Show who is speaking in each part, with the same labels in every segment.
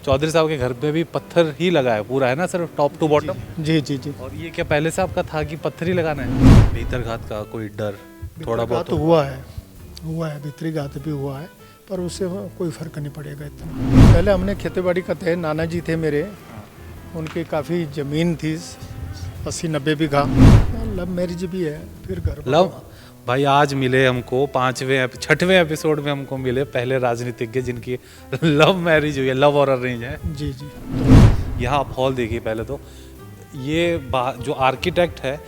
Speaker 1: चौधरी साहब के घर पे भी पत्थर ही लगा है पूरा, है ना सर, टॉप टू बॉटम?
Speaker 2: जी जी जी।
Speaker 1: और ये क्या पहले से आपका था कि पत्थर ही लगाना है? भीतरघात का कोई डर थोड़ा बहुत
Speaker 2: तो हुआ है भीतरी घात भी हुआ है, पर उससे कोई फर्क नहीं पड़ेगा इतना। पहले हमने खेती का थे, नाना जी थे मेरे, उनकी काफ़ी ज़मीन थी 80-90 बीघा। लव मैरिज भी है, फिर घर
Speaker 1: लव भाई आज मिले हमको 6वें एपिसोड में हमको मिले पहले राजनीतिज्ञ जिनकी लव मैरिज हुई है, लव और अरेंज है।
Speaker 2: जी जी।
Speaker 1: यहाँ आप हॉल देखिए पहले तो, ये जो आर्किटेक्ट है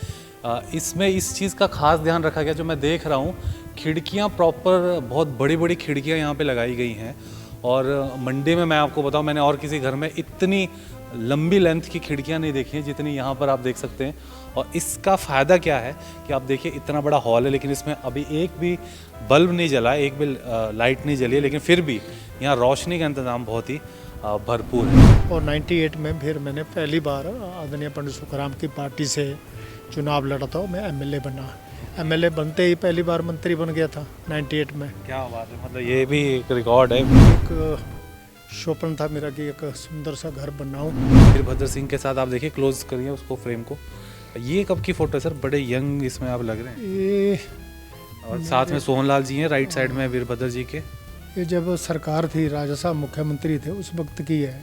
Speaker 1: इसमें इस चीज़ का खास ध्यान रखा गया जो मैं देख रहा हूँ, खिड़कियाँ प्रॉपर बहुत बड़ी बड़ी खिड़कियाँ यहाँ पे लगाई गई हैं। और मंडी में मैं आपको बताऊँ, मैंने और किसी घर में इतनी लंबी लेंथ की खिड़कियाँ नहीं देखी हैं जितनी यहाँ पर आप देख सकते हैं। और इसका फ़ायदा क्या है कि आप देखिए इतना बड़ा हॉल है लेकिन इसमें अभी एक भी बल्ब नहीं जला है, एक भी लाइट नहीं जली है, लेकिन फिर भी यहाँ रोशनी का इंतज़ाम बहुत ही भरपूर है।
Speaker 2: और 98 में फिर मैंने पहली बार आदरणीय पंडित सुखराम की पार्टी से चुनाव लड़ा था, मैं एमएलए बना। एमएलए बनते ही पहली बार मंत्री बन गया था 98 में।
Speaker 1: क्या बात है, मतलब ये भी एक रिकॉर्ड है।
Speaker 2: एक स्वप्न था मेरा कि एक सुंदर सा घर बनाऊं।
Speaker 1: वीरभद्र सिंह के साथ आप देखिए, क्लोज करिए उसको, फ्रेम को। ये कब की फोटो है सर? बड़े यंग इसमें आप लग रहे हैं।
Speaker 2: ये
Speaker 1: और साथ में सोहनलाल जी हैं, राइट साइड में वीरभद्र जी के।
Speaker 2: ये जब सरकार थी, राजा साहब मुख्यमंत्री थे उस वक्त की है।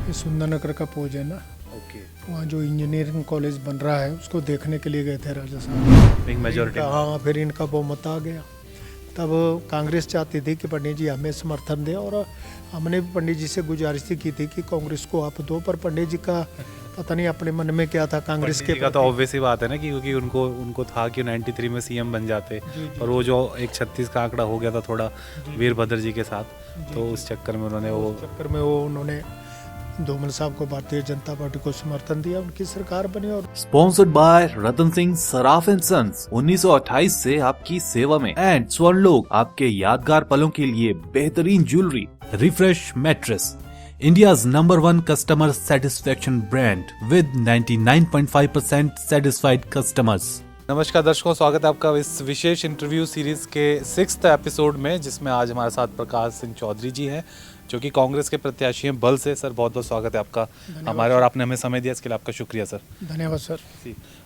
Speaker 2: ये सुंदरनगर का पोज है ना,
Speaker 1: ओके।
Speaker 2: वहाँ जो इंजीनियरिंग कॉलेज बन रहा है उसको देखने के लिए गए थे राजा साहब।
Speaker 1: मेजॉरिटी।
Speaker 2: हाँ, फिर इनका बहुमत आ गया। तब कांग्रेस चाहती थी कि पंडित जी हमें समर्थन दें, और हमने भी पंडित जी से गुजारिश की थी कि कांग्रेस को आप दो, पर पंडित जी का पता नहीं अपने मन में क्या था कांग्रेस के
Speaker 1: का तो ऑब्वियस ही बात है ना, क्योंकि उनको था कि 93 में सीएम बन जाते। और वो जो एक 36 का आंकड़ा हो गया था थोड़ा वीरभद्र जी के साथ, तो उस चक्कर में
Speaker 2: उन्होंने धूमल साहब को भारतीय जनता पार्टी को समर्थन दिया, उनकी सरकार बनी। और
Speaker 3: sponsored by Ratan Singh Saraf and sons, 1928 से आपकी सेवा में, एंड स्वर्णलोक, आपके यादगार पलों के लिए बेहतरीन jewellery. Refresh mattress, India's #1 customer satisfaction brand with 99.5% satisfied customers।
Speaker 1: नमस्कार दर्शकों, स्वागत है आपका इस विशेष इंटरव्यू सीरीज के 6th एपिसोड में, जिसमें आज हमारे साथ प्रकाश सिंह चौधरी जी हैं जो कि कांग्रेस के प्रत्याशी हैं बल से। सर बहुत बहुत स्वागत है आपका हमारे, और आपने हमें समय दिया इसके लिए आपका शुक्रिया सर।
Speaker 2: धन्यवाद सर।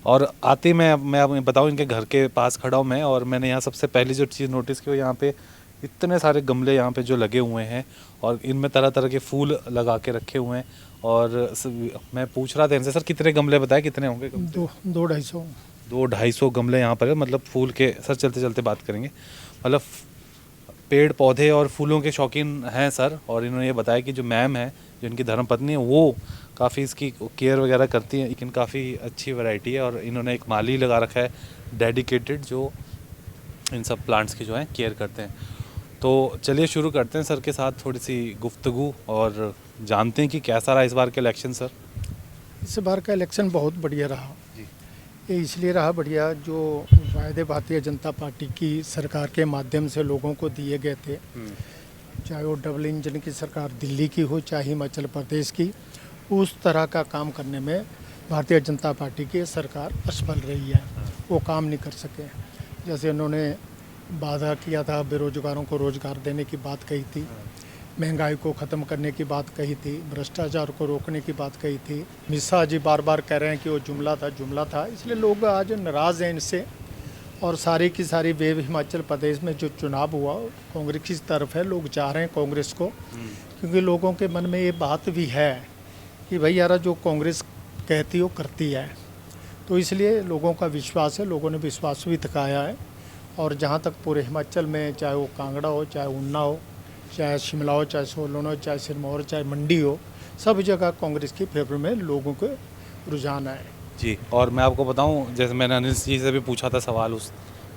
Speaker 1: और आते मैं आपको बताऊं, इनके घर के पास खड़ा हूं मैं, और मैंने यहाँ सबसे पहली जो चीज़ नोटिस की वो यहाँ पे इतने सारे गमले यहाँ पे जो लगे हुए हैं, और इनमें तरह तरह के फूल लगा के रखे हुए हैं। और मैं पूछ रहा था इनसे, सर कितने गमले बताए, कितने होंगे? 200-250 गमले यहाँ पर है, मतलब फूल के। सर चलते चलते बात करेंगे, मतलब पेड़ पौधे और फूलों के शौकीन हैं सर। और इन्होंने ये बताया कि जो मैम है, जो इनकी धर्मपत्नी है, वो काफ़ी इसकी केयर वगैरह करती हैं, लेकिन काफ़ी अच्छी वैरायटी है। और इन्होंने एक माली लगा रखा है डेडिकेटेड, जो इन सब प्लांट्स की जो है केयर करते हैं। तो चलिए शुरू करते हैं सर के साथ थोड़ी सी गुफ्तगू, और जानते हैं कि कैसा रहा इस बार का इलेक्शन सर।
Speaker 2: इस बार का इलेक्शन बहुत बढ़िया रहा
Speaker 1: जी।
Speaker 2: ये इसलिए रहा बढ़िया, जो वायदे भारतीय जनता पार्टी की सरकार के माध्यम से लोगों को दिए गए थे, चाहे वो डबल इंजन की सरकार दिल्ली की हो, चाहे हिमाचल प्रदेश की, उस तरह का काम करने में भारतीय जनता पार्टी की सरकार असफल रही है। वो काम नहीं कर सके। जैसे उन्होंने वादा किया था, बेरोजगारों को रोजगार देने की बात कही थी, महंगाई को ख़त्म करने की बात कही थी, भ्रष्टाचार को रोकने की बात कही थी। मिश्रा जी बार बार कह रहे हैं कि वो जुमला था, इसलिए लोग आज नाराज़ हैं इनसे। और सारी की सारी वेव हिमाचल प्रदेश में जो चुनाव हुआ कांग्रेस की तरफ है, लोग चाह रहे हैं कांग्रेस को, क्योंकि लोगों के मन में ये बात भी है कि भाई यार जो कांग्रेस कहती वो करती है, तो इसलिए लोगों का विश्वास है, लोगों ने विश्वास भी दिखाया है। और जहाँ तक पूरे हिमाचल में, चाहे वो कांगड़ा हो, चाहे ऊना हो, चाहे शिमला हो, चाहे सोलन हो, चाहे सिरमौर, चाहे मंडी हो, सब जगह कांग्रेस की फेवर में लोगों के रुझान है
Speaker 1: जी। और मैं आपको बताऊं, जैसे मैंने अनिल जी से भी पूछा था सवाल,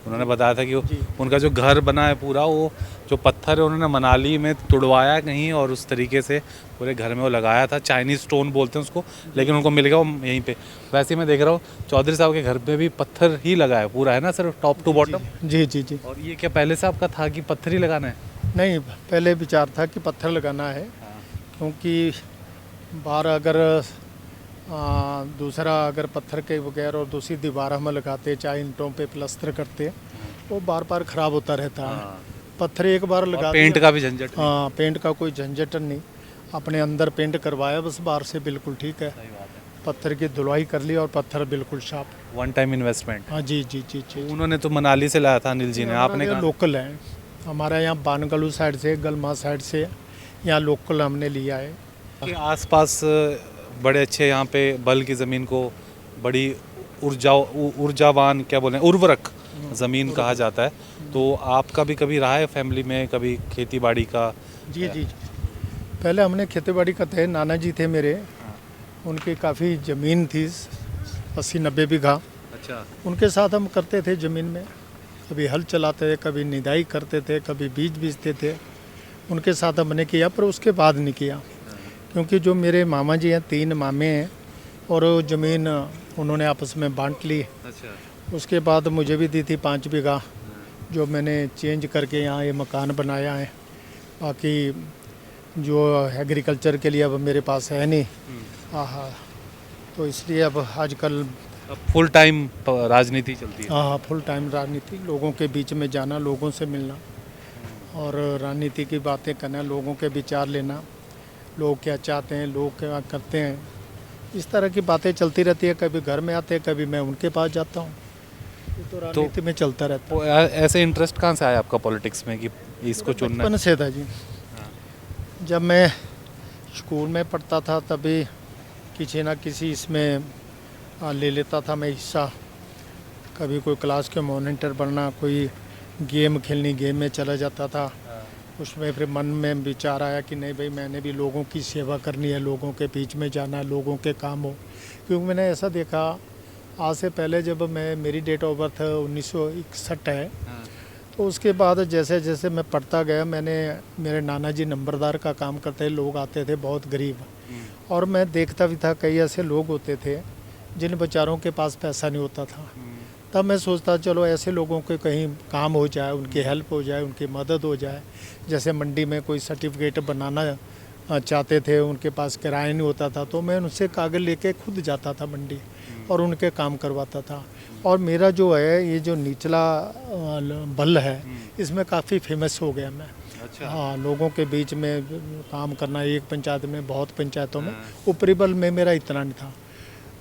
Speaker 1: उन्होंने बताया था कि उनका जो घर बना है पूरा, वो जो पत्थर है उन्होंने मनाली में तुड़वाया कहीं, और उस तरीके से पूरे घर में वो लगाया था। चाइनीज़ स्टोन बोलते हैं उसको, लेकिन उनको मिल गया वो यहीं पे। वैसे ही मैं देख रहा हूँ चौधरी साहब के घर पे भी पत्थर ही लगा है पूरा, है ना सर, टॉप टू बॉटम?
Speaker 2: जी जी जी।
Speaker 1: और ये क्या पहले से आपका था कि पत्थर ही लगाना है?
Speaker 2: नहीं, पहले विचार था कि पत्थर लगाना है, क्योंकि बाहर अगर दूसरा अगर पत्थर के बगैर और दूसरी दीवार हम लगाते, चाहे ईंटों पे प्लस्तर करते, वो बार बार ख़राब होता रहता है। पत्थर एक बार लगा,
Speaker 1: पेंट का भी झंझट?
Speaker 2: हाँ, पेंट का कोई झंझट नहीं। अपने अंदर पेंट करवाया, बस बाहर से बिल्कुल ठीक है।
Speaker 1: सही बात है।
Speaker 2: पत्थर की धुलाई कर ली और पत्थर बिल्कुल साफ।
Speaker 1: One time investment.
Speaker 2: हाँ जी जी जी जी।
Speaker 1: उन्होंने तो मनाली से लाया था अनिल जी ने, आपने कहा
Speaker 2: लोकल है हमारा, यहाँ बानगलू साइड से, गलमा साइड से, यहाँ लोकल हमने लिया है।
Speaker 1: कि आसपास बड़े अच्छे यहाँ पे बल की ज़मीन को बड़ी ऊर्जावान क्या बोलें उर्वरक ज़मीन कहा जाता है। तो आपका भी कभी रहा है फैमिली में कभी खेती बाड़ी का?
Speaker 2: जी जी जी। पहले हमने खेती बाड़ी करते हैं, नाना जी थे मेरे, उनकी काफ़ी ज़मीन थी 80-90 बीघा।
Speaker 1: अच्छा।
Speaker 2: उनके साथ हम करते थे ज़मीन में, कभी हल चलाते थे, कभी निदाई करते थे, कभी बीज बीजते थे। उनके साथ हमने किया, पर उसके बाद नहीं किया, क्योंकि जो मेरे मामा जी हैं, 3 मामे हैं, और वो ज़मीन उन्होंने आपस में बांट ली।
Speaker 1: अच्छा।
Speaker 2: उसके बाद मुझे भी दी थी 5 बीघा, जो मैंने चेंज करके यहाँ ये मकान बनाया है। बाकी जो एग्रीकल्चर के लिए अब मेरे पास है नहीं। हाँ, तो इसलिए अब आजकल
Speaker 1: अब फुल टाइम राजनीति चलती है।
Speaker 2: हाँ, फुल टाइम राजनीति, लोगों के बीच में जाना, लोगों से मिलना और राजनीति की बातें करना, लोगों के विचार लेना, लोग क्या चाहते हैं, लोग क्या करते हैं, इस तरह की बातें चलती रहती है। कभी घर में आते हैं, कभी मैं उनके पास जाता हूँ, तो राजनीति में चलता रहता है।
Speaker 1: तो ऐसे इंटरेस्ट कहाँ से आया आपका पॉलिटिक्स में कि इसको चुनना है?
Speaker 2: बचपन से था जी। जब मैं स्कूल में पढ़ता था तभी किसी ना किसी इसमें ले लेता था मैं हिस्सा। कभी कोई क्लास के मॉनिटर बनना, कोई गेम खेलनी, गेम में चला जाता था। उसमें फिर मन में विचार आया कि नहीं भाई, मैंने भी लोगों की सेवा करनी है, लोगों के बीच में जाना है, लोगों के काम हो। क्योंकि मैंने ऐसा देखा, आज से पहले जब मेरी डेट ऑफ बर्थ 1961 है, तो उसके बाद जैसे जैसे मैं पढ़ता गया, मेरे नाना जी नंबरदार का काम करते, लोग आते थे बहुत गरीब, और मैं देखता भी था कई ऐसे लोग होते थे जिन बेचारों के पास पैसा नहीं होता था। तब मैं सोचता चलो ऐसे लोगों के कहीं काम हो जाए, उनकी हेल्प हो जाए, उनकी मदद हो जाए। जैसे मंडी में कोई सर्टिफिकेट बनाना चाहते थे, उनके पास किराया नहीं होता था, तो मैं उनसे कागज़ लेके खुद जाता था मंडी और उनके काम करवाता था। और मेरा जो है ये जो निचला बल है, इसमें काफ़ी फेमस हो गया मैं।
Speaker 1: अच्छा।
Speaker 2: हाँ, लोगों के बीच में काम करना, एक पंचायत में, बहुत पंचायतों में, ऊपरी बल में मेरा इतना नहीं था।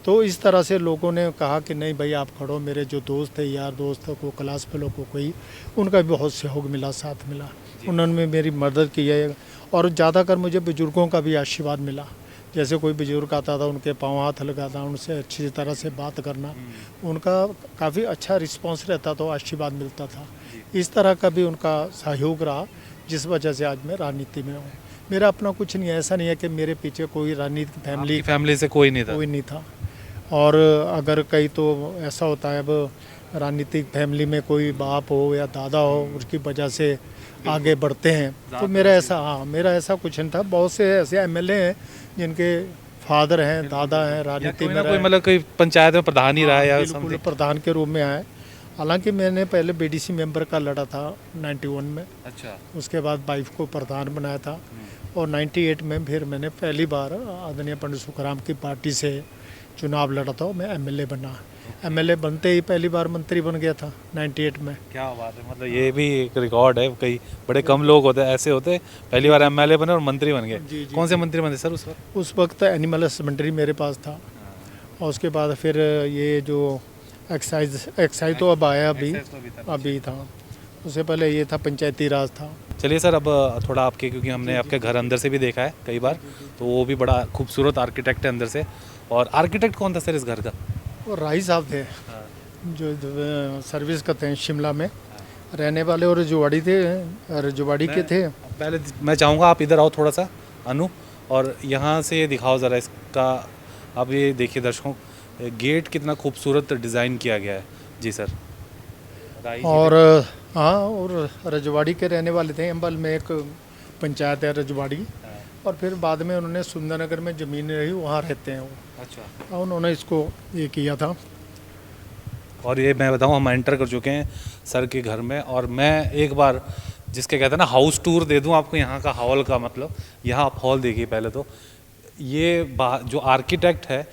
Speaker 2: तो इस तरह से लोगों ने कहा कि नहीं भाई आप खड़ो। मेरे जो दोस्त थे, यार दोस्त को, क्लास फेलो को, कोई उनका भी बहुत सहयोग मिला, साथ मिला, उन्होंने मेरी मदद की है। और ज़्यादातर मुझे बुज़ुर्गों का भी आशीर्वाद मिला। जैसे कोई बुजुर्ग आता था, उनके पाँव हाथ लगाना, उनसे अच्छी तरह से बात करना, उनका काफ़ी अच्छा रिस्पॉन्स रहता था, आशीर्वाद मिलता था। इस तरह का भी उनका सहयोग रहा, जिस वजह से आज मैं राजनीति में हूँ। मेरा अपना कुछ नहीं है, ऐसा नहीं है कि मेरे पीछे कोई राजनीतिक
Speaker 1: फैमिली से कोई नहीं था?
Speaker 2: कोई नहीं था। और अगर कहीं तो ऐसा होता है, अब राजनीतिक फैमिली में कोई बाप हो या दादा हो, उसकी वजह से आगे बढ़ते हैं, तो मेरा ऐसा कुछ नहीं था। बहुत से ऐसे एमएलए हैं जिनके फादर हैं, दादा हैं, राजनीति में
Speaker 1: कोई मतलब कोई पंचायत में प्रधान ही रहा है या
Speaker 2: बिल्कुल प्रधान के रूप में आए। हालांकि मैंने पहले बीडीसी मेंबर का लड़ा था 91 में।
Speaker 1: अच्छा।
Speaker 2: उसके बाद वाइफ को प्रधान बनाया था, और 98 में फिर मैंने पहली बार आदरणीय पंडित सुखराम की पार्टी से चुनाव लड़ा था, मैं एमएलए बना। एमएलए बनते ही पहली बार मंत्री बन गया था 98 में।
Speaker 1: क्या बात है, मतलब ये भी एक रिकॉर्ड है। कई बड़े कम लोग होते हैं ऐसे होते, पहली बार एमएलए बने और मंत्री बन गए। कौन से मंत्री बने सर उस वक्त?
Speaker 2: उस वक्त एनिमल हस्बेंड्री मेरे पास था, और उसके बाद फिर ये जो एक्साइज तो अब आया, अभी था। उससे पहले ये था पंचायती राज था।
Speaker 1: चलिए सर, अब थोड़ा आपके, क्योंकि हमने आपके घर अंदर से भी देखा है कई बार, तो वो भी बड़ा खूबसूरत आर्किटेक्ट है अंदर से। और आर्किटेक्ट कौन था सर इस घर का?
Speaker 2: वो राही साहब थे, जो सर्विस करते हैं शिमला में, रहने वाले, और रजवाड़ी थे, रजवाड़ी के थे।
Speaker 1: पहले मैं चाहूँगा आप इधर आओ थोड़ा सा अनु, और यहाँ से दिखाओ ज़रा इसका। अब ये देखिए दर्शकों, गेट कितना खूबसूरत डिज़ाइन किया गया है। जी सर।
Speaker 2: और हाँ, और रजवाड़ी के रहने वाले थे। अंबल में एक पंचायत है रजवाड़ी, और फिर बाद में उन्होंने सुंदरनगर में ज़मीन रही, वहाँ रहते हैं वो। अच्छा। उन्होंने इसको ये किया था।
Speaker 1: और ये मैं बताऊँ, हम एंटर कर चुके हैं सर के घर में, और मैं एक बार जिसके कहते हैं ना हाउस टूर दे दूं आपको यहाँ का हॉल का। मतलब यहाँ आप हॉल देखिए पहले तो। ये जो आर्किटेक्ट है,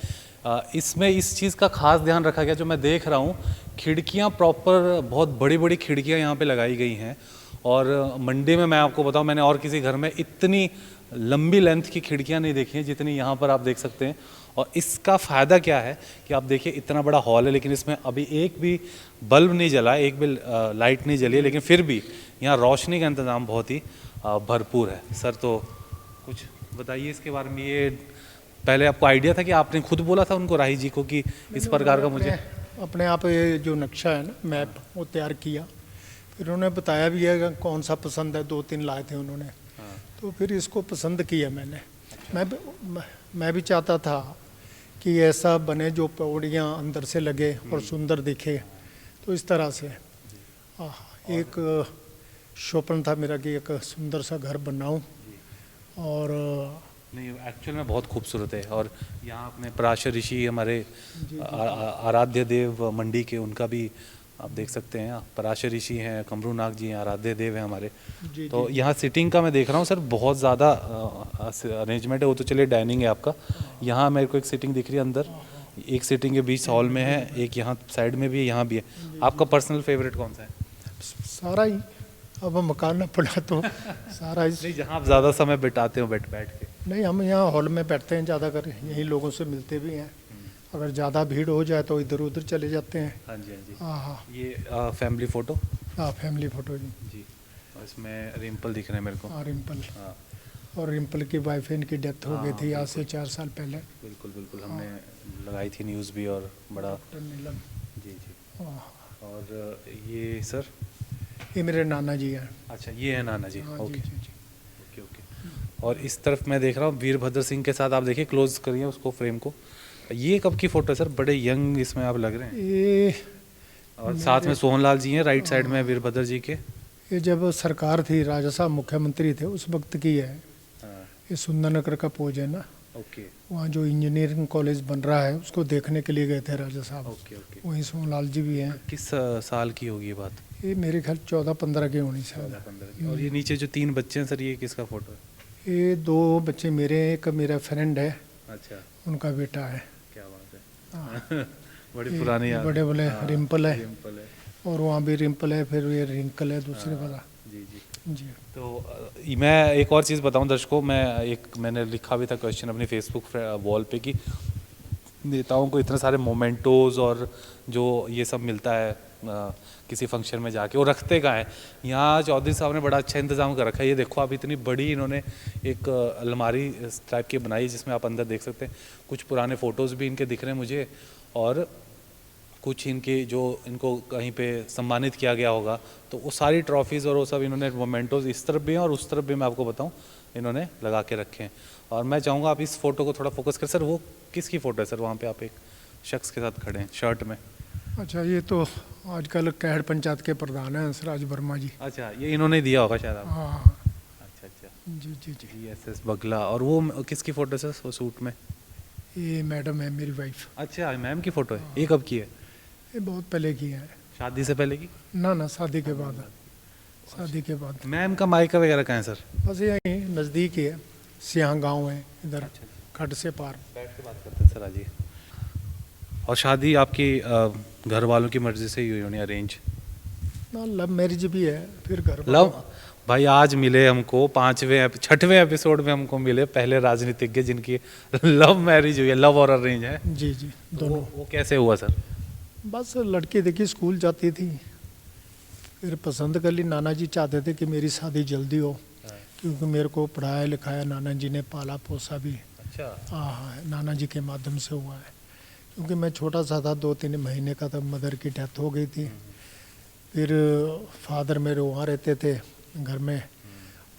Speaker 1: इसमें इस चीज़ का खास ध्यान रखा गया, जो मैं देख रहा हूँ, खिड़कियाँ प्रॉपर बहुत बड़ी बड़ी खिड़कियाँ यहाँ पे लगाई गई हैं। और मंडी में मैं आपको बताऊँ, मैंने और किसी घर में इतनी लंबी लेंथ की खिड़कियां नहीं देखी हैं जितनी यहाँ पर आप देख सकते हैं। और इसका फ़ायदा क्या है कि आप देखिए इतना बड़ा हॉल है लेकिन इसमें अभी एक भी बल्ब नहीं जला है, एक भी लाइट नहीं जली है, लेकिन फिर भी यहाँ रोशनी का इंतज़ाम बहुत ही भरपूर है। सर तो कुछ बताइए इसके बारे में। ये पहले आपको आइडिया था कि आपने खुद बोला था उनको, राही जी को, कि इस प्रकार का मुझे
Speaker 2: अपने आप ये जो नक्शा है ना, मैप, वो तैयार किया। फिर उन्होंने बताया भी है कि कौन सा पसंद है, 2-3 लाए थे उन्होंने। तो फिर इसको पसंद किया मैंने। मैं भी चाहता था कि ऐसा बने जो पौड़ियाँ अंदर से लगे और सुंदर दिखे। तो इस तरह से एक स्वप्न था मेरा कि एक सुंदर सा घर बनाऊं। और
Speaker 1: नहीं, एक्चुअल में बहुत खूबसूरत है। और यहाँ अपने पराशर ऋषि हमारे आराध्य देव मंडी के, उनका भी आप देख सकते हैं। पराशर ऋषि हैं, कमरूनाग जी हैं, आराध्य देव हैं हमारे। तो यहाँ सिटिंग का मैं देख रहा हूँ सर, बहुत ज़्यादा अरेंजमेंट है। वो तो चलिए डाइनिंग है आपका। यहाँ मेरे को एक सिटिंग दिख रही है अंदर, एक सिटिंग के बीच हॉल में है, एक यहाँ साइड में भी है, यहाँ भी है। आपका पर्सनल फेवरेट कौन सा है?
Speaker 2: सारा ही, अब मकान ना पड़ा तो सारा ही।
Speaker 1: नहीं, जहाँ आप ज़्यादा समय बिताते हो बैठ के।
Speaker 2: नहीं, हम यहाँ हॉल में बैठते हैं ज़्यादातर, यही लोगों से मिलते भी हैं। अगर ज़्यादा भीड़ हो जाए तो इधर उधर चले जाते हैं।
Speaker 1: हाँ जी, हाँ जी।
Speaker 2: हाँ,
Speaker 1: ये फैमिली फ़ोटो।
Speaker 2: हाँ, फैमिली फ़ोटो जी।
Speaker 1: जी, और इसमें रिम्पल दिख रहे हैं मेरे को।
Speaker 2: हाँ, रिम्पल।
Speaker 1: हाँ,
Speaker 2: और रिम्पल की वाइफ, इनकी डेथ हो गई थी आज से 4 साल पहले।
Speaker 1: बिल्कुल बिल्कुल, हमने लगाई थी न्यूज़ भी, और बड़ा।
Speaker 2: डॉक्टर नीलम।
Speaker 1: जी जी।
Speaker 2: हाँ,
Speaker 1: और ये सर,
Speaker 2: ये मेरे नाना जी हैं।
Speaker 1: अच्छा ये है नाना जी।
Speaker 2: हाँ,
Speaker 1: ओके
Speaker 2: जी जी जी।
Speaker 1: Okay okay. और इस तरफ मैं देख रहा हूँ वीरभद्र सिंह के साथ, आप देखिए क्लोज करिए उसको, फ्रेम को। ये कब की फ़ोटो है सर? बड़े यंग इसमें आप लग रहे हैं।
Speaker 2: ये
Speaker 1: और साथ में सोहनलाल जी हैं, राइट साइड में वीरभद्र जी के।
Speaker 2: ये जब सरकार थी, राजा साहब मुख्यमंत्री थे उस वक्त की है।
Speaker 1: हाँ,
Speaker 2: ये सुंदरनगर का पोज है ना,
Speaker 1: ओके
Speaker 2: वहाँ जो इंजीनियरिंग कॉलेज बन रहा है उसको देखने के लिए गए थे राजा साहब।
Speaker 1: Okay okay.
Speaker 2: वहीं सोहनलाल जी भी हैं।
Speaker 1: किस साल की होगी ये बात?
Speaker 2: ये मेरे ख्याल 14-15 के होनी शायद।
Speaker 1: 15 की। और ये नीचे जो 3 बच्चे हैं सर, ये किसका फ़ोटो है?
Speaker 2: ये 2 बच्चे मेरे, एक मेरा फ्रेंड है,
Speaker 1: अच्छा,
Speaker 2: उनका बेटा है।
Speaker 1: क्या बात
Speaker 2: हाँ।
Speaker 1: है। बड़ी पुरानी याद।
Speaker 2: बड़े बड़े
Speaker 1: हाँ,
Speaker 2: रिम्पल है,
Speaker 1: रिम्पल है।
Speaker 2: और वहाँ भी रिम्पल है, फिर ये रिंकल है दूसरे वाला।
Speaker 1: जी जी।
Speaker 2: जी।
Speaker 1: तो मैं एक और चीज़ बताऊं दर्शकों, मैंने लिखा भी था क्वेश्चन अपनी फेसबुक वॉल पे कि नेताओं को इतने सारे मोमेंटोज और जो ये सब मिलता है किसी फंक्शन में जाके, वो रखते कहाँ हैं? यहाँ चौधरी साहब ने बड़ा अच्छा इंतज़ाम कर रखा है। ये देखो आप, इतनी बड़ी इन्होंने एक अलमारी टाइप की बनाई जिसमें आप अंदर देख सकते हैं। कुछ पुराने फ़ोटोज़ भी इनके दिख रहे हैं मुझे, और कुछ इनके जो इनको कहीं पे सम्मानित किया गया होगा, तो वो सारी ट्रॉफीज़ और वो सब इन्होंने मोमेंटोज इस तरफ भी हैं और उस तरफ भी मैं आपको बताऊं इन्होंने लगा के रखे हैं। और मैं चाहूँगा आप इस फ़ोटो को थोड़ा फोकस करें। सर वो किसकी फ़ोटो है सर? वहाँ पे आप एक शख्स के साथ खड़े हैं शर्ट में।
Speaker 2: अच्छा, ये तो आजकल कैड पंचायत के प्रधान हैं हंसराज वर्मा जी।
Speaker 1: अच्छा, ये इन्होंने दिया होगा शायद आप।
Speaker 2: हाँ,
Speaker 1: अच्छा अच्छा।
Speaker 2: जी जी जी।
Speaker 1: GSS बगला। और वो किसकी फ़ोटो है सर वो सूट में?
Speaker 2: ये मैडम है, मेरी वाइफ।
Speaker 1: अच्छा, मैम की फ़ोटो है। ये कब की है?
Speaker 2: ये बहुत पहले की है।
Speaker 1: शादी से पहले की?
Speaker 2: ना, शादी के बाद। शादी के बाद।
Speaker 1: मैम का मायका वगैरह कहाँ है सर?
Speaker 2: बस यहीं नज़दीक ही है, सियाह गांव है इधर,
Speaker 1: अच्छा।
Speaker 2: खड से पार।
Speaker 1: बैठ के बात करते हैं सर आज। और शादी आपकी घर वालों की मर्ज़ी से ही हुई होनी, अरेंज?
Speaker 2: ना, लव मैरिज भी है, फिर घर
Speaker 1: लव भाई आज मिले हमको 6वें एपिसोड में हमको मिले पहले राजनीतिज्ञ जिनकी लव मैरिज हुई है। लव और अरेंज है?
Speaker 2: जी जी, दोनों।
Speaker 1: वो कैसे हुआ सर?
Speaker 2: बस लड़की देखी, स्कूल जाती थी, फिर पसंद कर ली। नाना जी चाहते थे कि मेरी शादी जल्दी हो, क्योंकि मेरे को पढ़ाया लिखाया नाना जी ने, पाला पोसा भी।
Speaker 1: अच्छा।
Speaker 2: हाँ, नाना जी के माध्यम से हुआ है, क्योंकि मैं छोटा सा था, 2-3 महीने का, तब मदर की डेथ हो गई थी। फिर फादर मेरे वहाँ रहते थे घर में,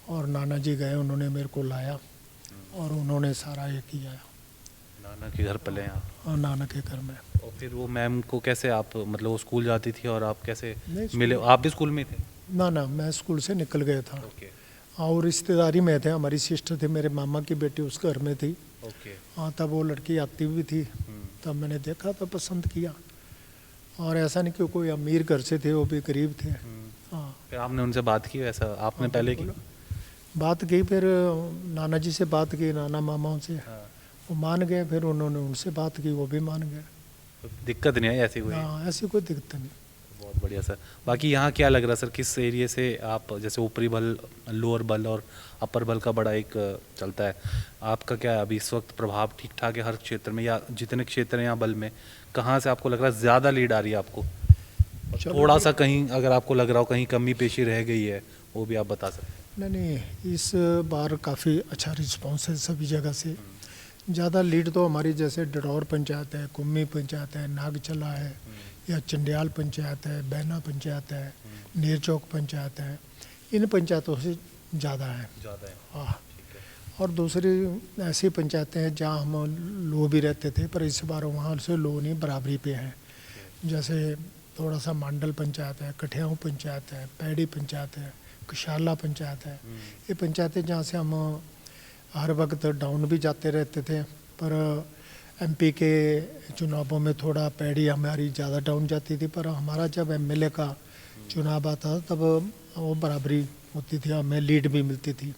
Speaker 2: और नाना जी गए, उन्होंने मेरे को लाया और उन्होंने सारा ये किया।
Speaker 1: नाना के घर पले आप?
Speaker 2: और नाना के घर में।
Speaker 1: और फिर वो मैम को कैसे आप, मतलब वो स्कूल जाती थी और आप कैसे
Speaker 2: नहीं,
Speaker 1: मिले? आप भी स्कूल में थे?
Speaker 2: ना, मैं स्कूल से निकल गया था।
Speaker 1: ओके
Speaker 2: और रिश्तेदारी में थे, हमारी सिस्टर थी, मेरे मामा की बेटी उस घर में थी।
Speaker 1: ओके।
Speaker 2: हाँ, तब वो लड़की आती भी थी, तब मैंने देखा, तो पसंद किया। और ऐसा नहीं कि कोई अमीर घर से थे, वो भी गरीब थे। हाँ,
Speaker 1: फिर आपने उनसे बात की? ऐसा आपने पहले की?
Speaker 2: बात की, फिर नाना जी से बात की, नाना मामाओं से, वो मान गए। फिर उन्होंने उनसे बात की, वो भी मान गए।
Speaker 1: तो दिक्कत नहीं आई ऐसी कोई?
Speaker 2: हाँ, ऐसी कोई दिक्कत नहीं।
Speaker 1: बहुत बहुत बढ़िया सर। बाकी यहाँ क्या लग रहा है सर, किस एरिया से आप, जैसे ऊपरी बल, लोअर बल और अपर बल का बड़ा एक चलता है, आपका क्या है अभी इस वक्त प्रभाव ठीक ठाक है हर क्षेत्र में, या जितने क्षेत्र हैं यहाँ बल में, कहाँ से आपको लग रहा है ज़्यादा लीड आ रही है आपको? और थोड़ा सा कहीं अगर आपको लग रहा हो कहीं कमी पेशी रह गई है, वो भी आप बता सकते हैं।
Speaker 2: नहीं, इस बार काफ़ी अच्छा रिस्पांस है सभी जगह से। ज़्यादा लीड तो हमारी जैसे डडौर पंचायत है, कुम्मी पंचायत है, नागचला है, या चंडियाल पंचायत है, बैना पंचायत है, नीरचौक पंचायत है, इन पंचायतों से ज़्यादा है।
Speaker 1: ज़्यादा है,
Speaker 2: हाँ,
Speaker 1: ठीक है।
Speaker 2: और दूसरी ऐसी पंचायतें हैं जहाँ हम लो भी रहते थे, पर इस बार वहाँ से लो नहीं बराबरी पे है। जैसे थोड़ा सा मांडल पंचायत है, कठियाऊ पंचायत है, पैड़ी पंचायत है, कशाला पंचायत है। ये पंचायतें जहाँ से हम हर वक्त डाउन भी जाते रहते थे, पर एमपी के चुनावों में थोड़ा पैड़ी हमारी ज़्यादा डाउन जाती थी, पर हमारा जब एमएलए का चुनाव आता तब वो बराबरी होती थी, हमें लीड भी मिलती थी।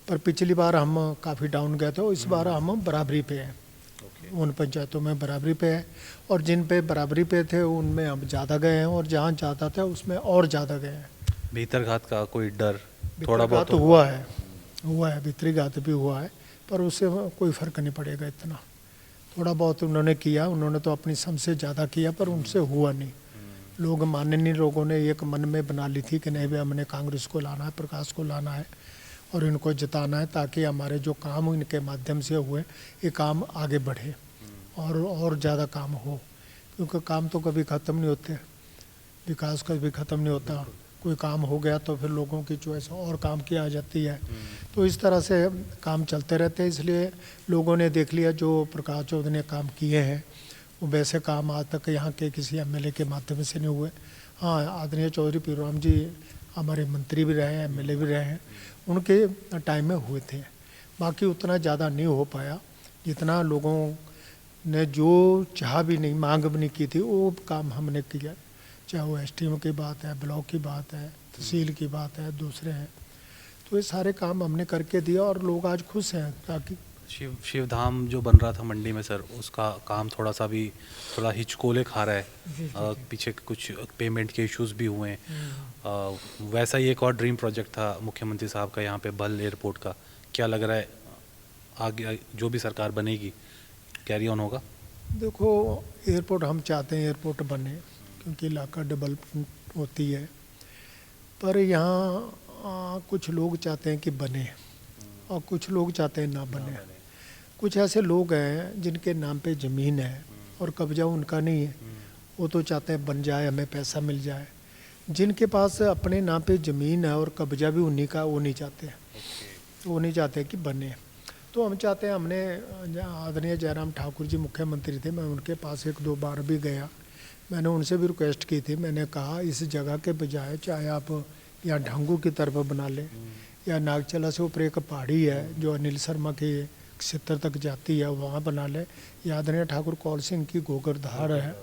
Speaker 2: पर पिछली बार हम काफ़ी डाउन गए थे, इस बार हम बराबरी पे हैं। उन पंचायतों में बराबरी पे है, और जिन पे बराबरी पे थे उनमें हम ज़्यादा गए हैं, और जहाँ ज़्यादा था उसमें और ज़्यादा गए हैं।
Speaker 1: भीतरघात का कोई डर थोड़ा बहुत
Speaker 2: तो हुआ है, भीतरी घात भी हुआ है, पर उससे कोई फ़र्क नहीं पड़ेगा इतना। थोड़ा बहुत उन्होंने किया, उन्होंने तो अपनी सम से ज़्यादा किया, पर उनसे हुआ नहीं। लोग माने नहीं, लोगों ने एक मन में बना ली थी कि नहीं भाई हमने कांग्रेस को लाना है, प्रकाश को लाना है और इनको जिताना है, ताकि हमारे जो काम इनके माध्यम से हुए ये काम आगे बढ़े और ज़्यादा काम हो, क्योंकि काम तो कभी ख़त्म नहीं होते, विकास कभी ख़त्म नहीं होता। कोई काम हो गया तो फिर लोगों की चॉइस और काम की आ जाती है, तो इस तरह से काम चलते रहते हैं। इसलिए लोगों ने देख लिया जो प्रकाश चौधरी ने काम किए हैं, वो वैसे काम आज तक यहाँ के किसी एमएलए के माध्यम से नहीं हुए। हाँ, आदरणीय चौधरी पीरूराम जी हमारे मंत्री भी रहे हैं, एमएलए भी रहे हैं, उनके टाइम में हुए थे। बाकी उतना ज़्यादा नहीं हो पाया जितना लोगों ने जो चाह भी नहीं, मांग भी नहीं की थी, वो काम हमने किया। चाहे वो एसटीएम की बात है, ब्लॉक की बात है, तहसील की बात है, दूसरे हैं, तो ये सारे काम हमने करके दिया और लोग आज खुश हैं। ताकि
Speaker 1: शिव धाम जो बन रहा था मंडी में सर, उसका काम थोड़ा सा भी थोड़ा हिचकोले खा रहा है। पीछे कुछ पेमेंट के इश्यूज भी हुए हैं। वैसा ही एक और ड्रीम प्रोजेक्ट था मुख्यमंत्री साहब का यहाँ पे बल एयरपोर्ट का, क्या लग रहा है आगे जो भी सरकार बनेगी कैरी ऑन होगा?
Speaker 2: देखो, एयरपोर्ट हम चाहते हैं एयरपोर्ट बने, क्योंकि इलाका डेवलपमेंट होती है, पर यहाँ कुछ लोग चाहते हैं कि बने और कुछ लोग चाहते हैं ना बने। कुछ ऐसे लोग हैं जिनके नाम पे ज़मीन है और कब्जा उनका नहीं है, वो तो चाहते हैं बन जाए, हमें पैसा मिल जाए। जिनके पास अपने नाम पे ज़मीन है और कब्जा भी उन्हीं का, वो नहीं चाहते कि बने। तो हम चाहते हैं, हमने आदरणीय जयराम ठाकुर जी मुख्यमंत्री थे, मैं उनके पास 1-2 बार भी गया, मैंने उनसे भी रिक्वेस्ट की थी। मैंने कहा इस जगह के बजाय चाहे आप या ढांगू की तरफ बना लें, या नागचला से ऊपर एक पहाड़ी है जो अनिल शर्मा के क्षेत्र तक जाती है, वहाँ बना ले, या आदरणीय ठाकुर कौल सिंह की गोगरधार है,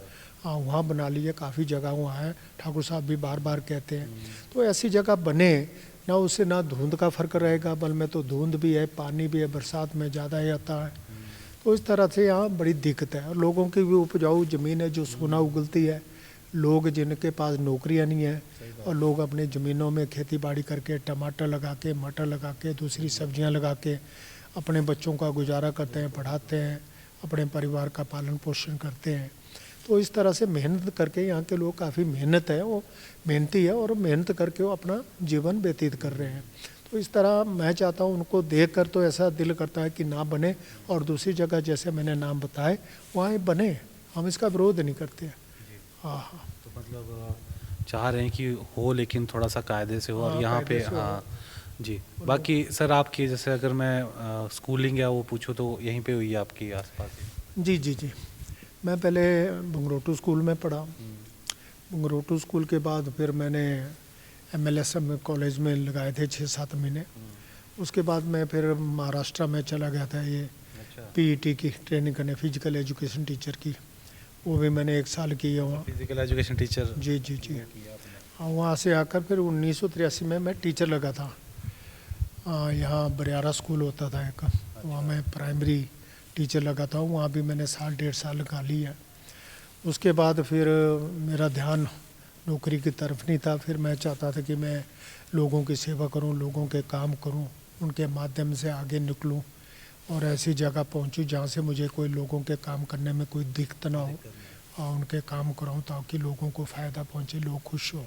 Speaker 2: हाँ वहाँ बना लीजिए, काफ़ी जगह वहाँ है, ठाकुर साहब भी बार बार कहते हैं। तो ऐसी जगह बने ना, उससे ना धुंध का फ़र्क रहेगा, बल में तो धुंध भी है, पानी भी है, बरसात में ज़्यादा ही आता है, तो इस तरह से यहाँ बड़ी दिक्कत है। और लोगों की भी उपजाऊ ज़मीन है जो सोना उगलती है, लोग जिनके पास नौकरियाँ नहीं है और लोग अपने ज़मीनों में खेती बाड़ी करके, टमाटर लगा के, मटर लगा के, दूसरी सब्जियाँ लगा के अपने बच्चों का गुजारा करते हैं, पढ़ाते हैं, अपने परिवार का पालन पोषण करते हैं। तो इस तरह से मेहनत करके यहाँ के लोग, काफ़ी मेहनत है, वो मेहनती है और मेहनत करके वो अपना जीवन व्यतीत कर रहे हैं। तो इस तरह मैं चाहता हूँ, उनको देख कर तो ऐसा दिल करता है कि ना बने, और दूसरी जगह जैसे मैंने नाम बताए वहाँ बने, हम इसका विरोध नहीं करते हैं। हाँ हाँ,
Speaker 1: तो मतलब चाह रहे हैं कि हो, लेकिन थोड़ा सा कायदे से हो। और यहाँ पे हाँ जी। बाकी सर आपकी, जैसे अगर मैं स्कूलिंग या वो पूछूँ तो यहीं पे हुई है आपकी आसपास?
Speaker 2: जी, मैं पहले बंगरोटू स्कूल में पढ़ा। बंगरोटू स्कूल के बाद फिर मैंने MLSM कॉलेज में लगाए थे 6-7 महीने। उसके बाद मैं फिर महाराष्ट्र में चला गया था, ये PET की ट्रेनिंग करने, फिजिकल एजुकेशन टीचर की, वो भी मैंने 1 साल की है वहाँ।
Speaker 1: Physical education teacher?
Speaker 2: जी। और वहाँ से आकर फिर 1983 में मैं टीचर लगा था। यहाँ बरियारा स्कूल होता था एक, वहाँ मैं प्राइमरी टीचर लगा था, वहाँ भी मैंने 1.5 साल लगा लिया। उसके बाद फिर मेरा ध्यान नौकरी की तरफ नहीं था। फिर मैं चाहता था कि मैं लोगों की सेवा करूं, लोगों के काम करूं, उनके माध्यम से आगे निकलूं और ऐसी जगह पहुंचूं जहां से मुझे कोई लोगों के काम करने में कोई दिक्कत ना हो और उनके काम कराऊं ताकि लोगों को फ़ायदा पहुंचे, लोग खुश हो।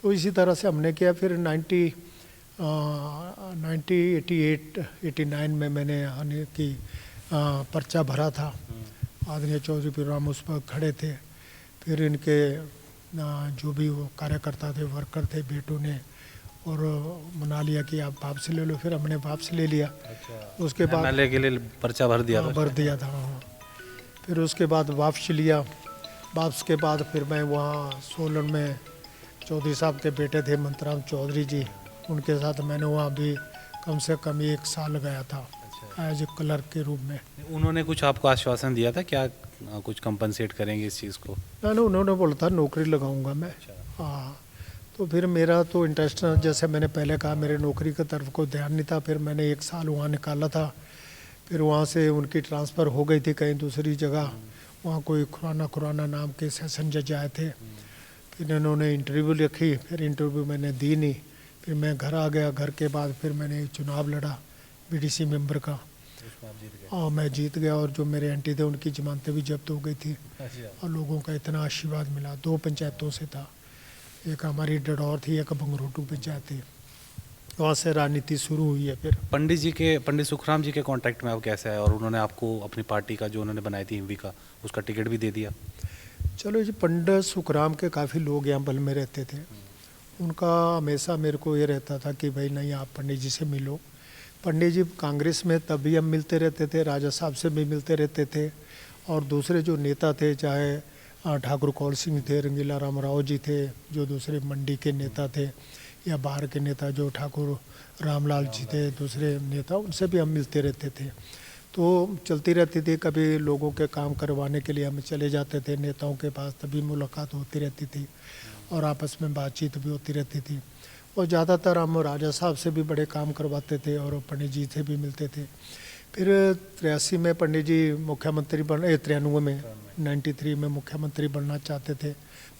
Speaker 2: तो इसी तरह से हमने किया। फिर 1989 में मैंने यानी कि पर्चा भरा था। आदरणीय चौधरी पीरूराम उस पर खड़े थे। फिर इनके जो भी वो कार्यकर्ता थे, वर्कर थे, बेटों ने और मना लिया कि आप वापस ले लो। फिर हमने वापस ले लिया। उसके बाद
Speaker 1: एमएलए के लिए पर्चा भर दिया था।
Speaker 2: भर दिया था। हाँ। फिर उसके बाद वापस लिया। वापस के बाद फिर मैं वहाँ सोलन में चौधरी साहब के बेटे थे मंतराम चौधरी जी, उनके साथ मैंने वहाँ भी कम से कम 1 साल गया था एज ए क्लर्क के रूप में।
Speaker 1: उन्होंने कुछ आपको आश्वासन दिया था क्या, कुछ कंपनसेट करेंगे इस चीज़ को?
Speaker 2: ना उन्होंने बोला था नौकरी लगाऊंगा मैं। हाँ। तो फिर मेरा तो इंटरेस्ट, जैसे मैंने पहले कहा, मेरे नौकरी की तरफ को ध्यान नहीं था। फिर मैंने 1 साल वहाँ निकाला था। फिर वहाँ से उनकी ट्रांसफ़र हो गई थी कहीं दूसरी जगह। वहाँ कोई खुराना नाम के सेशन जज आए थे। फिर इन्होंने इंटरव्यू रखी। फिर इंटरव्यू मैंने दी नहीं। फिर मैं घर आ गया। घर के बाद फिर मैंने चुनाव लड़ा बीडीसी मेंबर का। हाँ, मैं जीत गया और जो मेरे एंटी थे उनकी जमानतें भी जब्त हो गई थी। और लोगों का इतना आशीर्वाद मिला। 2 पंचायतों से था, एक हमारी डडौर थी, एक बंगरोटू पंचायत थी। वहाँ से राजनीति शुरू हुई है। फिर
Speaker 1: पंडित सुखराम जी के कांटेक्ट में आप कैसे आए और उन्होंने आपको अपनी पार्टी का जो उन्होंने बनाई थी हिमवी का, उसका टिकट भी दे दिया?
Speaker 2: चलो जी, पंडित सुखराम के काफ़ी लोग यहाँ बल में रहते थे। उनका हमेशा मेरे को ये रहता था कि भाई नहीं, आप पंडित जी से मिलो। पंडित जी कांग्रेस में तब भी हम मिलते रहते थे, राजा साहब से भी मिलते रहते थे। और दूसरे जो नेता थे, चाहे ठाकुर कौल सिंह थे, रंगीला राम राव जी थे, जो दूसरे मंडी के नेता थे, या बाहर के नेता जो ठाकुर रामलाल जी थे, दूसरे नेता, उनसे भी हम मिलते रहते थे। तो चलती रहती थी। कभी लोगों के काम करवाने के लिए हम चले जाते थे नेताओं के पास, तभी मुलाकात होती रहती थी और आपस में बातचीत भी होती रहती थी। और ज़्यादातर हम राजा साहब से भी बड़े काम करवाते थे और पंडित जी से भी मिलते थे। फिर 83 में पंडित जी मुख्यमंत्री बने, 93 में 93 में मुख्यमंत्री बनना चाहते थे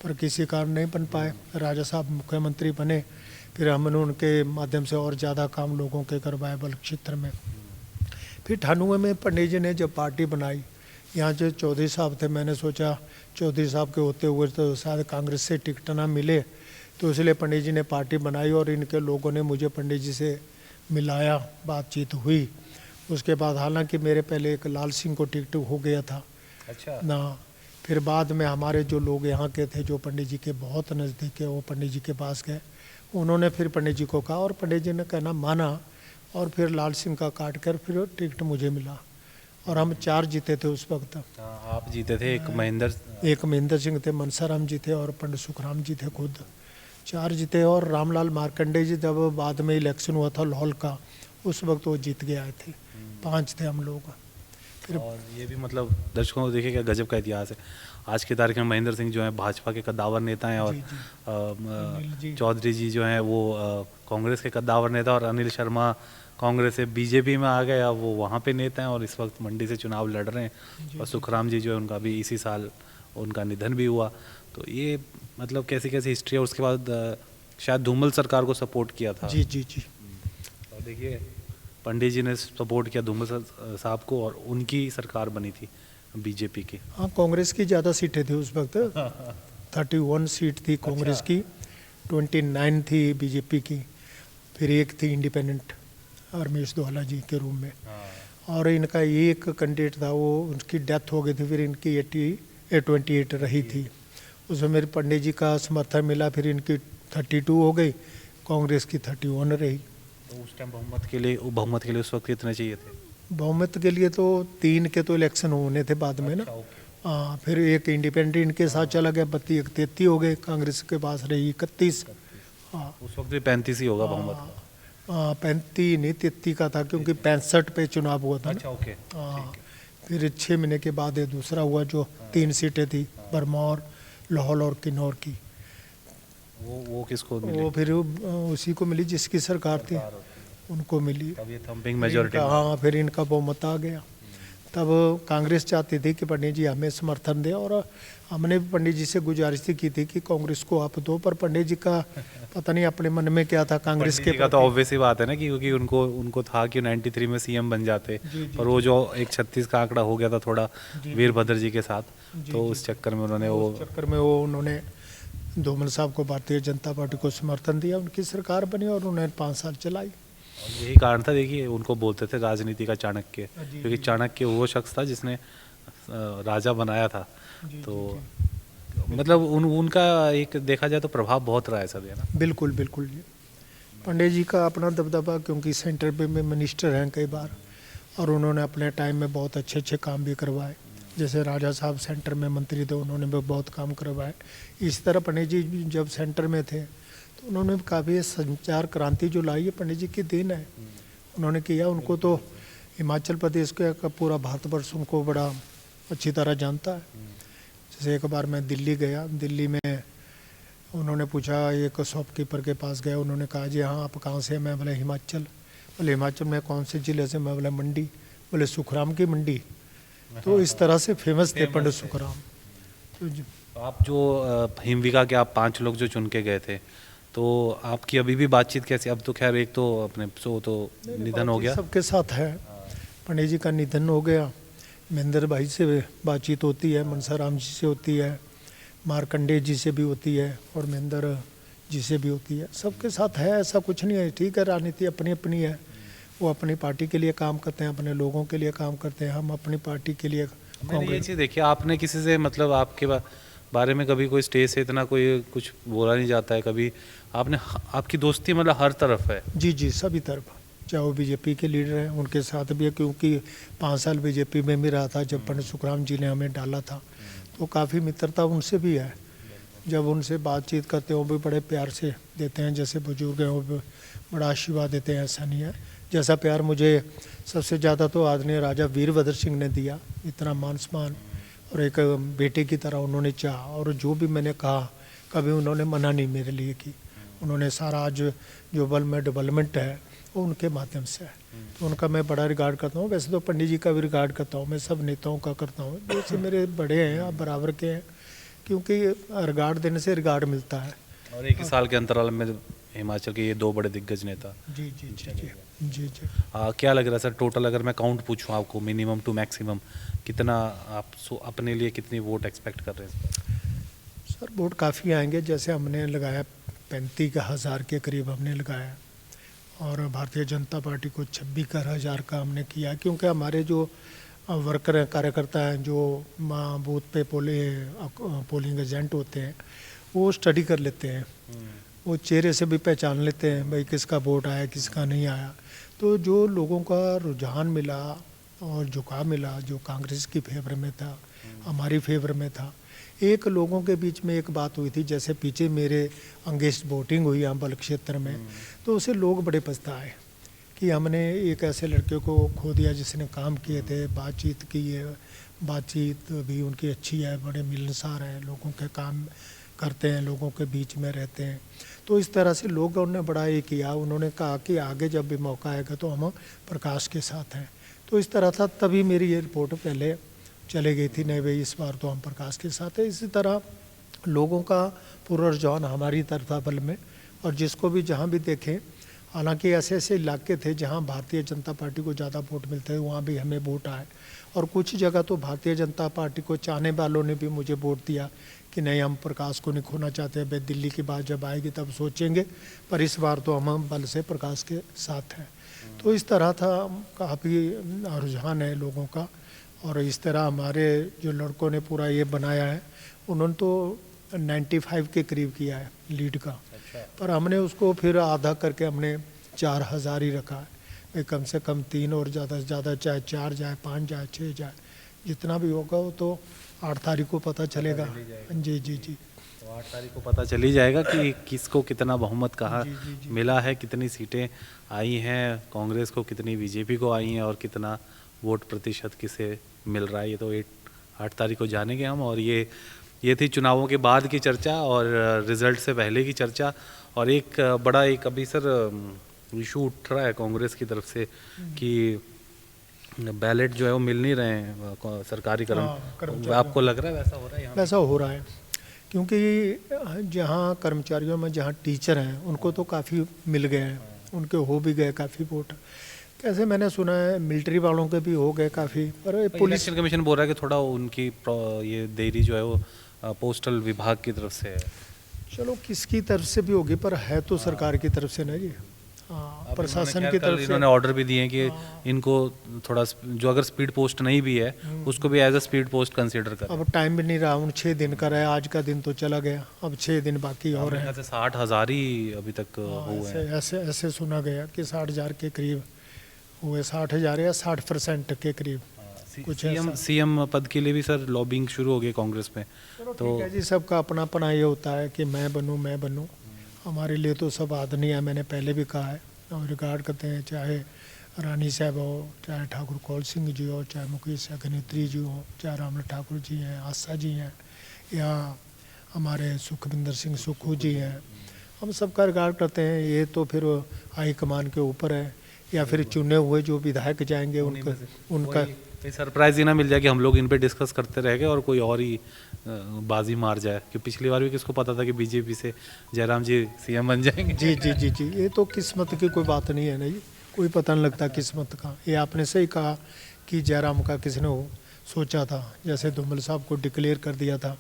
Speaker 2: पर किसी कारण नहीं बन पाए। राजा साहब मुख्यमंत्री बने। फिर हमने उनके माध्यम से और ज़्यादा काम लोगों के करवाए बल क्षेत्र में। फिर 98 में पंडित जी ने जब पार्टी बनाई, यहाँ जो चौधरी साहब थे, मैंने सोचा चौधरी साहब के होते हुए तो शायद कांग्रेस से टिकट ना मिले, तो इसलिए पंडित जी ने पार्टी बनाई और इनके लोगों ने मुझे पंडित जी से मिलाया, बातचीत हुई। उसके बाद हालांकि मेरे पहले एक लाल सिंह को टिकट हो गया था।
Speaker 1: अच्छा।
Speaker 2: ना फिर बाद में हमारे जो लोग यहाँ के थे, जो पंडित जी के बहुत नज़दीक है, वो पंडित जी के पास गए। उन्होंने फिर पंडित जी को कहा और पंडित जी ने कहना माना और फिर लाल सिंह का काट कर फिर टिकट मुझे मिला और हम 4 जीते थे उस वक्त।
Speaker 1: आप जीते थे, एक
Speaker 2: महेंद्र सिंह थे, मनसाराम जी थे और पंडित सुखराम जी थे, खुद 4 जीते। और रामलाल मार्कंडे जी जब बाद में इलेक्शन हुआ था लाहौल का, उस वक्त वो जीत के आए थे। 5 थे हम लोग। फिर
Speaker 1: और ये भी मतलब दर्शकों को देखिए क्या गजब का इतिहास है। आज की तारीख में महेंद्र सिंह जो है भाजपा के कद्दावर नेता हैं और चौधरी जी जो हैं वो कांग्रेस के कद्दावर नेता, और अनिल शर्मा कांग्रेस से बीजेपी में आ गए, अब वो वहाँ पे नेता हैं और इस वक्त मंडी से चुनाव लड़ रहे हैं। और सुखराम जी जो है उनका भी इसी साल उनका निधन भी हुआ। तो ये मतलब कैसी कैसी हिस्ट्री है। उसके बाद शायद धूमल सरकार को सपोर्ट किया था।
Speaker 2: जी।
Speaker 1: और देखिए पंडित जी ने सपोर्ट किया धूमल साहब को और उनकी सरकार बनी थी बीजेपी की।
Speaker 2: हाँ, कांग्रेस की ज़्यादा सीटें थी उस वक्त। 31 सीट थी कांग्रेस की, 29 थी बीजेपी की, फिर 1 थी इंडिपेंडेंट रमेश दोहला जी के रूम में। और इनका एक कैंडिडेट था, वो उनकी डेथ हो गई थी, फिर इनकी 28 रही थी। उसमें मेरे पंडित जी का समर्थन मिला, फिर इनकी 32 हो गई, कांग्रेस की 31 रही।
Speaker 1: तो उस टाइम बहुमत के लिए उस वक्त कितने चाहिए थे?
Speaker 2: बहुमत के लिए तो 3 के तो इलेक्शन होने थे बाद में ना। हाँ, फिर एक इंडिपेंडेंट इनके साथ चला गया, 32 हो गए, कांग्रेस के पास रही 31। हाँ,
Speaker 1: उस वक्त भी 35 ही होगा बहुमत।
Speaker 2: 35 नहीं 33 का था, क्योंकि 65 पे चुनाव हुआ था।
Speaker 1: अच्छा, ओके।
Speaker 2: हाँ, फिर 6 महीने के बाद ये दूसरा हुआ, जो 3 सीटें थी, भरमौर, लाहौल और किन्नौर की।
Speaker 1: वो किसको मिली?
Speaker 2: वो फिर उसी को मिली जिसकी सरकार थी, उनको मिली।
Speaker 1: तब ये थंपिंग मेजॉरिटी।
Speaker 2: हाँ, फिर इनका बहुमत आ गया। तब कांग्रेस चाहती थी कि पंडित जी हमें समर्थन दें, और हमने भी पंडित जी से गुजारिश की थी कि कांग्रेस को आप दो, पर पंडित जी का पता नहीं अपने मन में क्या था कांग्रेस के
Speaker 1: का तो ऑब्वियस ही बात है ना कि क्योंकि उनको था कि 93 में सीएम बन जाते, और वो जो एक 36 का आंकड़ा हो गया था थोड़ा वीरभद्र जी के साथ, तो उस चक्कर में
Speaker 2: उन्होंने धूमल साहब को भारतीय जनता पार्टी को समर्थन दिया, उनकी सरकार बनी और उन्होंने 5 साल चलाई।
Speaker 1: यही कारण था, देखिए उनको बोलते थे राजनीति का चाणक्य, क्योंकि चाणक्य वो शख्स था जिसने राजा बनाया था। तो मतलब उनका एक देखा जाए तो प्रभाव बहुत रहा है सर, है ना?
Speaker 2: बिल्कुल बिल्कुल जी, पंडित जी का अपना दबदबा, क्योंकि सेंटर पे में मिनिस्टर हैं कई बार, और उन्होंने अपने टाइम में बहुत अच्छे अच्छे काम भी करवाए। जैसे राजा साहब सेंटर में मंत्री थे, उन्होंने भी बहुत काम करवाए। इस तरह पंडित जी जब सेंटर में थे तो उन्होंने काफ़ी संचार क्रांति जो लाई है, पंडित जी की देन है, उन्होंने किया। उनको तो हिमाचल प्रदेश का पूरा भारतवर्ष उनको बड़ा अच्छी तरह जानता है। जैसे एक बार मैं दिल्ली गया, दिल्ली में उन्होंने पूछा, एक शॉपकीपर के पास गया, उन्होंने कहा जी हाँ आप कहाँ से? मैं बोले हिमाचल। बोले हिमाचल में कौन से ज़िले से? मैं बोले मंडी। बोले सुखराम की मंडी। तो इस तरह से फेमस थे पंडित सुखराम। तो
Speaker 1: आप जो हिमविका के आप 5 लोग जो चुन के गए थे, तो आपकी अभी भी बातचीत कैसी? अब तो खैर एक तो अपने तो निधन हो गया,
Speaker 2: सबके साथ है, पंडित जी का निधन हो गया। महेंद्र भाई से बातचीत होती है, मनसाराम जी से होती है, मार्कंडेय जी से भी होती है, और महेंद्र जी से भी होती है। सबके साथ है, ऐसा कुछ नहीं है। ठीक है, राजनीति अपनी अपनी है, वो अपनी पार्टी के लिए काम करते हैं, अपने लोगों के लिए काम करते हैं, हम अपनी पार्टी के लिए।
Speaker 1: मैंने ये चीज़ देखी, आपने किसी से मतलब आपके बारे में कभी कोई स्टेज से इतना कोई कुछ बोला नहीं जाता है कभी, आपने आपकी दोस्ती मतलब हर तरफ है।
Speaker 2: जी जी, सभी तरफ, चाहे वो बीजेपी के लीडर हैं उनके साथ भी है, क्योंकि 5 साल बीजेपी में भी रहा था। जब पंडित सुखराम जी ने हमें डाला था तो काफ़ी मित्रता उनसे भी है। जब उनसे बातचीत करते हैं वो भी बड़े प्यार से देते हैं, जैसे बुजुर्ग हैं वो भी बड़ा आशीर्वाद देते हैं, ऐसा नहीं है। जैसा प्यार मुझे सबसे ज़्यादा तो आदरणीय राजा वीरभद्र सिंह ने दिया, इतना मान सम्मान, और एक बेटे की तरह उन्होंने चाहा, और जो भी मैंने कहा कभी उन्होंने मना नहीं मेरे लिए की। उन्होंने सारा आज जो बल में डेवलपमेंट है वो उनके माध्यम से है, तो उनका मैं बड़ा रिगार्ड करता हूँ। वैसे तो पंडित जी का भी रिगार्ड करता हूँ, मैं सब नेताओं का करता हूँ, जैसे मेरे बड़े हैं आप बराबर के हैं, क्योंकि रिगार्ड देने से रिगार्ड मिलता है।
Speaker 1: और एक ही साल के अंतराल में हिमाचल के ये 2 बड़े दिग्गज नेता।
Speaker 2: जी जी जी जी जी जी।
Speaker 1: क्या लग रहा है सर, टोटल अगर मैं काउंट पूछूं आपको, मिनिमम टू मैक्सिमम, कितना आप अपने लिए कितनी वोट एक्सपेक्ट कर रहे हैं?
Speaker 2: सर वोट काफ़ी आएंगे, जैसे हमने लगाया 35,000 के करीब हमने लगाया, और भारतीय जनता पार्टी को 26,000 का हमने किया, क्योंकि हमारे जो वर्कर हैं, कार्यकर्ता हैं, जो बूथ पे पोलिंग एजेंट होते हैं, वो स्टडी कर लेते हैं, वो चेहरे से भी पहचान लेते हैं भाई किसका वोट आया किसका नहीं आया। तो जो लोगों का रुझान मिला और झुकाव मिला, जो कांग्रेस की फेवर में था, हमारी फेवर में था। एक लोगों के बीच में एक बात हुई थी, जैसे पीछे मेरे अगेंस्ट वोटिंग हुई यहाँ बल क्षेत्र में, तो उसे लोग बड़े पछताए कि हमने एक ऐसे लड़के को खो दिया जिसने काम किए थे, बातचीत की है, बातचीत भी उनकी अच्छी है, बड़े मिलनसार हैं, लोगों के काम करते हैं, लोगों के बीच में रहते हैं। तो इस तरह से लोगों ने बड़ा ये किया, उन्होंने कहा कि आगे जब भी मौका आएगा तो हम प्रकाश के साथ हैं। तो इस तरह था, तभी मेरी ये रिपोर्ट पहले चले गई थी, नहीं भाई इस बार तो हम प्रकाश के साथ है। इसी तरह लोगों का पूरा रुझान हमारी तरफ था बल में, और जिसको भी जहाँ भी देखें, हालांकि ऐसे ऐसे इलाके थे जहाँ भारतीय जनता पार्टी को ज़्यादा वोट मिलते हैं, वहाँ भी हमें वोट आए, और कुछ जगह तो भारतीय जनता पार्टी को चाहने वालों ने भी मुझे वोट दिया कि नहीं हम प्रकाश को नहीं खोना चाहते, भाई दिल्ली की बात जब आएगी तब सोचेंगे, पर इस बार तो हम बल से प्रकाश के साथ हैं। तो इस तरह था, काफ़ी रुझान है लोगों का, और इस तरह हमारे जो लड़कों ने पूरा ये बनाया है, उन्होंने तो 95 के करीब किया है लीड का। पर हमने उसको फिर आधा करके हमने 4,000 ही रखा है, भाई कम से कम 3 और ज़्यादा से ज़्यादा, चाहे 4 जाए, 5 जाए, 6 जाए, जितना भी होगा वो तो 8 तारीख को पता चलेगा। जी जी जी,
Speaker 1: तो 8 तारीख को पता चल ही जाएगा कि किसको कितना बहुमत कहाँ मिला है, कितनी सीटें आई हैं कांग्रेस को, कितनी बीजेपी को आई हैं, और कितना वोट प्रतिशत किसे मिल रहा है। ये तो 8 तारीख को जानेंगे हम। और ये थी चुनावों के बाद की चर्चा और रिजल्ट से पहले की चर्चा। और एक बड़ा एक अभी सर इशू उठ रहा है कांग्रेस की तरफ से कि बैलेट जो है वो मिल नहीं रहे हैं सरकारी
Speaker 2: कर्मचारियों
Speaker 1: आपको लग रहा है वैसा हो रहा है यहाँ?
Speaker 2: वैसा हो रहा है, क्योंकि जहाँ कर्मचारियों में जहाँ टीचर हैं उनको तो काफ़ी मिल गए हैं, उनके हो भी गए काफ़ी वोट। कैसे मैंने सुना है मिलिट्री वालों के भी हो गए काफ़ी, पर पुलिस
Speaker 1: इलेक्शन कमीशन बोल रहा है कि थोड़ा उनकी ये देरी जो है वो पोस्टल विभाग की तरफ से है।
Speaker 2: चलो किसकी तरफ से भी होगी, पर है तो सरकार की तरफ से ना जी। हाँ, प्रशासन की तरफ से
Speaker 1: इन्होंने ऑर्डर भी दिए हैं कि इनको थोड़ा जो अगर स्पीड पोस्ट नहीं भी है उसको भी as a speed post consider करें।
Speaker 2: अब टाइम भी नहीं रहा, उन 6 दिन का रहा, आज का दिन तो चला गया, अब 6 दिन बाकी और है।
Speaker 1: 60,000 ही अभी तक हुए हैं।
Speaker 2: ऐसे ऐसे सुना गया कि 60,000 के करीब हुए, 60,000 या 60% के करीब कुछ
Speaker 1: सीएम पद के लिए भी सर लॉबिंग शुरू हो गई कांग्रेस में।
Speaker 2: तो जी सबका अपना अपना ये होता है कि मैं बनूं। हमारे लिए तो सब आदरणीय है, मैंने पहले भी कहा है, और रिगार्ड करते हैं, चाहे रानी साहब हो, चाहे ठाकुर कौल सिंह जी हो, चाहे मुकेश अग्निहोत्री जी हो, चाहे रामल ठाकुर जी हैं, आशा जी हैं, या हमारे सुखविंदर सिंह सुक्खू जी हैं, हम सबका रिगार्ड करते हैं। ये तो फिर हाईकमान के ऊपर है, या फिर चुने हुए जो विधायक जाएंगे उनका
Speaker 1: सरप्राइज ही ना मिल जाए कि हम लोग इन पे डिस्कस करते रह गए और कोई और ही बाजी मार जाए, कि पिछली बार भी किसको पता था कि बीजेपी से जयराम जी सीएम बन जाएंगे।
Speaker 2: जी, ये तो किस्मत की कोई बात नहीं है ना जी, कोई पता नहीं लगता किस्मत का। ये आपने सही कहा कि जयराम का किसने सोचा था, जैसे धूमल साहब को डिक्लेयर कर दिया था,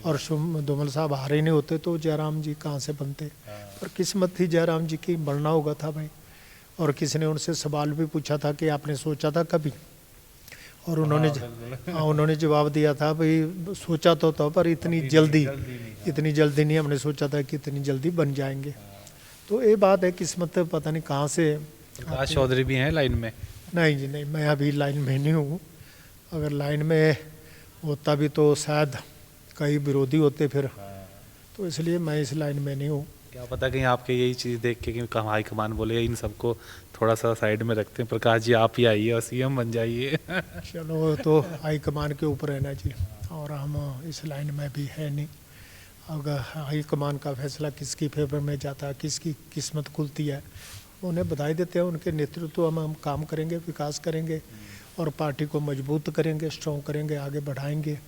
Speaker 2: और धूमल साहब हारे नहीं होते तो जयराम जी कहाँ से बनते, पर किस्मत थी जयराम जी की, बनना होगा था भाई। और किसी ने उनसे सवाल भी पूछा था कि आपने सोचा था कभी, और उन्होंने जवाब दिया था भाई सोचा तो था, पर इतनी जल्दी नहीं हमने सोचा था कि इतनी जल्दी बन जाएंगे। तो ये बात है, किस्मत पता नहीं कहाँ से।
Speaker 1: प्रकाश चौधरी भी हैं लाइन में?
Speaker 2: नहीं जी नहीं, मैं अभी लाइन में नहीं हूँ। अगर लाइन में होता भी तो शायद कई विरोधी होते फिर, तो इसलिए मैं इस लाइन में नहीं हूँ।
Speaker 1: क्या पता कहीं आपके यही चीज़ देख के कि हाईकमान बोले इन सबको थोड़ा सा साइड में रखते हैं, प्रकाश जी आप ही आइए और सीएम बन जाइए।
Speaker 2: चलो तो हाईकमान के ऊपर है ना जी, और हम इस लाइन में भी है नहीं। अगर हाईकमान का फैसला किसकी फेवर में जाता है, किसकी किस्मत खुलती है, उन्हें बधाई देते हैं। उनके नेतृत्व में हम काम करेंगे, विकास करेंगे, और पार्टी को मजबूत करेंगे, स्ट्रॉन्ग करेंगे, आगे बढ़ाएंगे।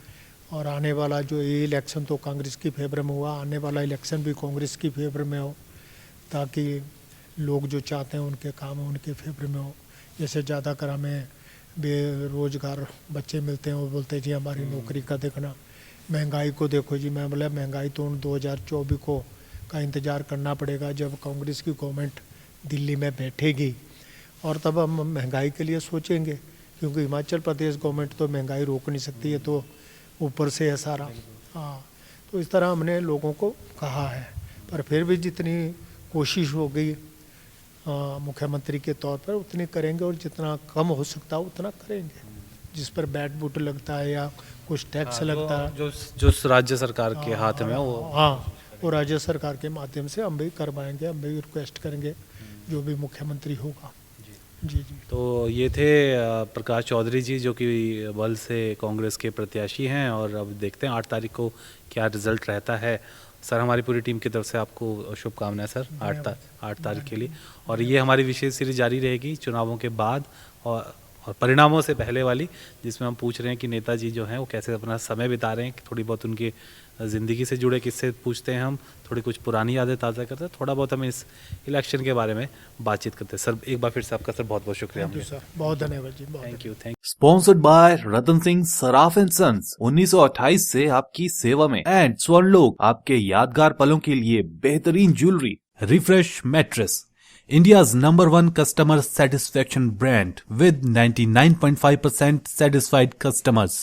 Speaker 2: और आने वाला जो ये इलेक्शन तो कांग्रेस की फेवर में हुआ, आने वाला इलेक्शन भी कांग्रेस की फेवर में हो, ताकि लोग जो चाहते हैं उनके काम उनके फेवर में हो। जैसे ज़्यादातर हमें बेरोजगार बच्चे मिलते हैं, वो बोलते हैं जी हमारी नौकरी का देखना, महंगाई को देखो जी। मैं बोला महंगाई तो 2024 को का इंतज़ार करना पड़ेगा, जब कांग्रेस की गवर्नमेंट दिल्ली में बैठेगी, और तब हम महंगाई के लिए सोचेंगे, क्योंकि हिमाचल प्रदेश गवर्नमेंट तो महंगाई रोक नहीं सकती है, तो ऊपर से है सारा। हाँ, तो इस तरह हमने लोगों को कहा है, पर फिर भी जितनी कोशिश हो गई मुख्यमंत्री के तौर पर उतनी करेंगे, और जितना कम हो सकता है उतना करेंगे। जिस पर बैट बूट लगता है या कुछ टैक्स लगता है,
Speaker 1: जो राज्य सरकार के हाथ में
Speaker 2: वो राज्य सरकार के माध्यम से हम भी करवाएंगे, हम भी रिक्वेस्ट करेंगे जो भी मुख्यमंत्री होगा। जी।
Speaker 1: तो ये थे प्रकाश चौधरी जी, जो कि बल से कांग्रेस के प्रत्याशी हैं, और अब देखते हैं 8 तारीख को क्या रिजल्ट रहता है। सर हमारी पूरी टीम की तरफ से आपको शुभकामनाएं सर 8 तारीख के लिए। और ये हमारी विशेष सीरीज जारी रहेगी चुनावों के बाद और परिणामों से पहले वाली, जिसमें हम पूछ रहे हैं कि नेताजी जो हैं वो कैसे अपना समय बिता रहे हैं, थोड़ी बहुत उनकी ज़िंदगी से जुड़े किस्से पूछते हैं हम, थोड़ी कुछ पुरानी यादें ताज़ा करते हैं, थोड़ा बहुत हम इस इलेक्शन के बारे में बातचीत करते हैं। सर एक बार फिर से आपका सर बहुत बहुत शुक्रिया।
Speaker 2: सर बहुत धन्यवाद जी,
Speaker 1: thank you.
Speaker 3: Sponsored by Ratan Singh Saraf and sons, 1928 से आपकी सेवा में, एंड स्वर्णलोक आपके यादगार पलों के लिए बेहतरीन jewellery. Refresh mattress, India's #1 customer satisfaction brand with 99.5% satisfied customers.